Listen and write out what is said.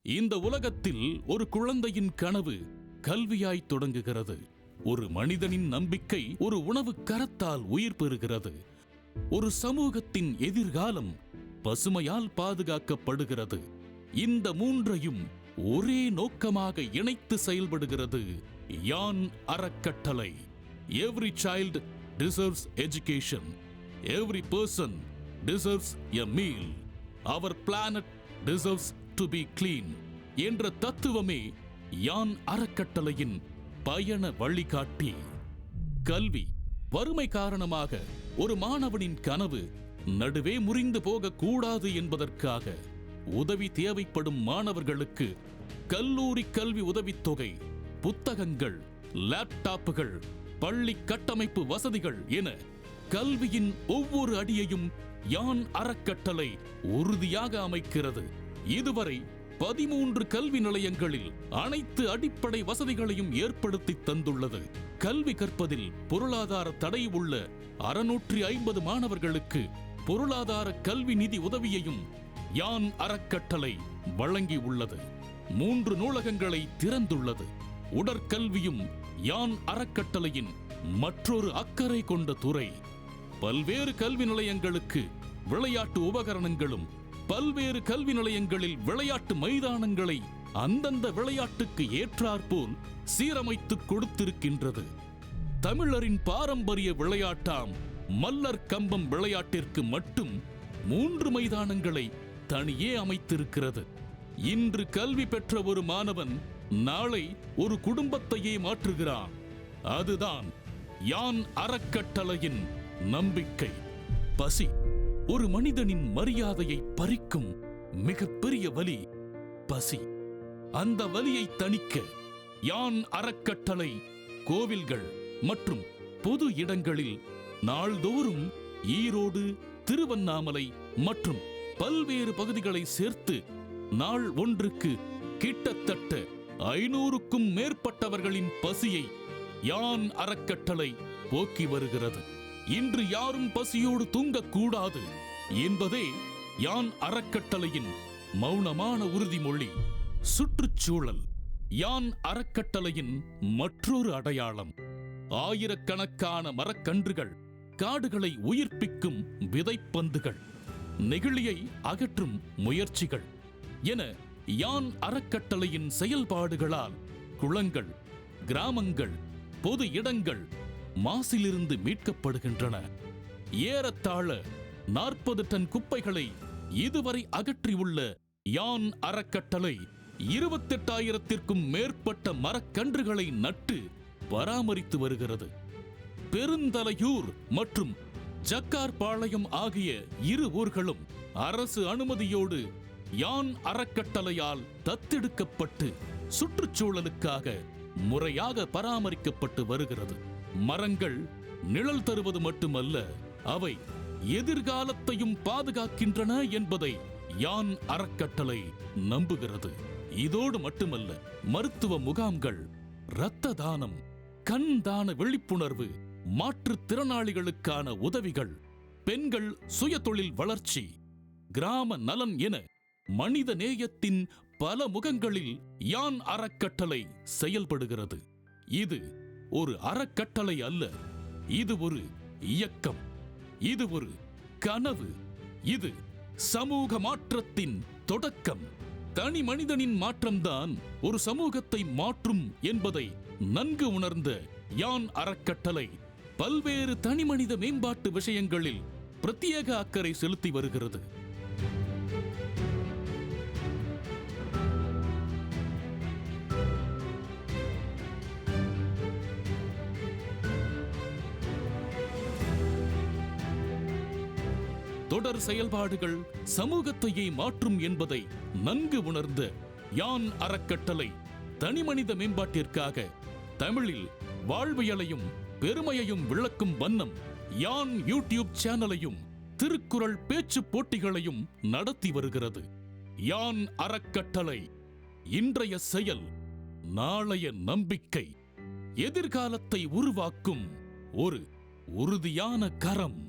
இந்த உலகத்தில் ஒரு குழந்தையின் கனவு கல்வியாய் தொடங்குகிறது. ஒரு மனிதனின் நம்பிக்கை ஒரு உணவு கரத்தால் உயிர் பெறுகிறது. ஒரு சமூகத்தின் எதிர்காலம் பசுமையால் பாதுகாக்கப்படுகிறது. இந்த மூன்றையும் ஒரே நோக்கமாக இணைத்து செயல்படுகிறது யான் அறக்கட்டளை. Every child deserves education. Every person deserves a meal. Our planet deserves to be clean என்ற தத்துவமே யான் அறக்கட்டளையின் பயண வழிகாட்டி. கல்வி. வறுமை காரணமாக ஒரு மாணவனின் கனவு நடுவே முறிந்து போக கூடாது என்பதற்காக உதவி தேவைப்படும் மாணவர்களுக்கு கல்லூரி கல்வி உதவித்தொகை, புத்தகங்கள், லேப்டாப்புகள், பள்ளி கட்டமைப்பு வசதிகள் என கல்வியின் ஒவ்வொரு அடியையும் யான் அறக்கட்டளை உறுதியாக அமைக்கிறது. இதுவரை 13 கல்வி நிலையங்களில் அனைத்து அடிப்படை வசதிகளையும் ஏற்படுத்தி தந்துள்ளது. கல்வி கற்பதில் பொருளாதார தடை உள்ள 650 மாணவர்களுக்கு பொருளாதார கல்வி நிதி உதவியையும் யான் அறக்கட்டளை வழங்கி உள்ளது. 3 நூலகங்களை திறந்துள்ளது. உடற்கல்வியும் யான் அறக்கட்டளையின் மற்றொரு அக்கறை கொண்ட துறை. பல்வேறு கல்வி நிலையங்களுக்கு விளையாட்டு உபகரணங்களும் பல்வேறு கல்வி நிலையங்களில் விளையாட்டு மைதானங்களை அந்தந்த விளையாட்டுக்கு ஏற்றாற்போல் சீரமைத்து கொடுத்திருக்கின்றது. தமிழரின் பாரம்பரிய விளையாட்டாம் மல்லர் கம்பம் விளையாட்டிற்கு மட்டும் 3 மைதானங்களை தனியே அமைத்திருக்கிறது. இன்று கல்வி பெற்ற ஒரு மாணவன் நாளை ஒரு குடும்பத்தையே மாற்றுகிறான். அதுதான் யான் அறக்கட்டளையின் நம்பிக்கை. பசி ஒரு மனிதனின் மரியாதையை பறிக்கும் மிகப்பெரிய வலி பசி. அந்த வலியை தணிக்க யான் அறக்கட்டளை கோவில்கள் மற்றும் பொது இடங்களில் நாள்தோறும் ஈரோடு, திருவண்ணாமலை மற்றும் பல்வேறு பகுதிகளை சேர்த்து நாள் ஒன்றுக்கு கிட்டத்தட்ட 500க்கும் மேற்பட்டவர்களின் பசியை யான் அறக்கட்டளை போக்கி வருகிறது. இன்று யாரும் பசியோடு தூங்கக்கூடாது என்பதே யான் அறக்கட்டளையின் மௌனமான உறுதிமொழி. சுற்றுச்சூழல் யான் அறக்கட்டளையின் மற்றொரு அடையாளம். ஆயிரக்கணக்கான மரக்கன்றுகள், காடுகளை உயிர்ப்பிக்கும் விதைப்பந்துகள், நெகிழியை அகற்றும் முயற்சிகள் என யான் அறக்கட்டளையின் செயல்பாடுகளால் குளங்கள், கிராமங்கள், பொது இடங்கள் மாசிலிருந்து மீட்கப்படுகின்றன. ஏறத்தாழ 40 டன் குப்பைகளை இதுவரை அகற்றியுள்ள யான் அறக்கட்டளை 28,000த்திற்கும் மேற்பட்ட மரக்கன்றுகளை நட்டு பராமரித்து வருகிறது. பெருந்தலையூர் மற்றும் ஜக்கார்பாளையம் ஆகிய 2 ஊர்களும் அரசு அனுமதியோடு யான் அறக்கட்டளையால் தத்தெடுக்கப்பட்டு சுற்றுச்சூழலுக்காக முறையாக பராமரிக்கப்பட்டு வருகிறது. மரங்கள் நிழல் தருவது மட்டுமல்ல, அவை எதிர்காலத்தையும் பாதுகாக்கின்றன என்பதை யான் அறக்கட்டளை நம்புகிறது. இதோடு மட்டுமல்ல, மருத்துவ முகாம்கள், இரத்த தானம், கண் தான விழிப்புணர்வு, மாற்றுத்திறனாளிகளுக்கான உதவிகள், பெண்கள் சுயதொழில் வளர்ச்சி, கிராம நலன் என மனித நேயத்தின் பல முகங்களில் யான் அறக்கட்டளை செயல்படுகிறது. இது ஒரு அறக்கட்டளை அல்ல, இது ஒரு இயக்கம், இது ஒரு கனவு, இது சமூக மாற்றத்தின் தொடக்கம். தனி மனிதனின் மாற்றம்தான் ஒரு சமூகத்தை மாற்றும் என்பதை நன்கு உணர்ந்த யான் அறக்கட்டளை பல்வேறு தனிமனித மேம்பாட்டு விஷயங்களில் பிரத்யேக அக்கறை செலுத்தி வருகிறது. தொடர் செயல்பாடுகள் சமூகத்தையே மாற்றும் என்பதை நன்கு உணர்ந்த யான் அறக்கட்டளை தனிமனித மேம்பாட்டிற்காக தமிழில் வாழ்வியலையும் பெருமையையும் விளக்கும் வண்ணம் யான் யூடியூப் சேனலையும் திருக்குறள் பேச்சு போட்டிகளையும் நடத்தி வருகிறது. யான் அறக்கட்டளை இன்றைய செயல், நாளைய நம்பிக்கை, எதிர்காலத்தை உருவாக்கும் ஒரு உறுதியான கரம்.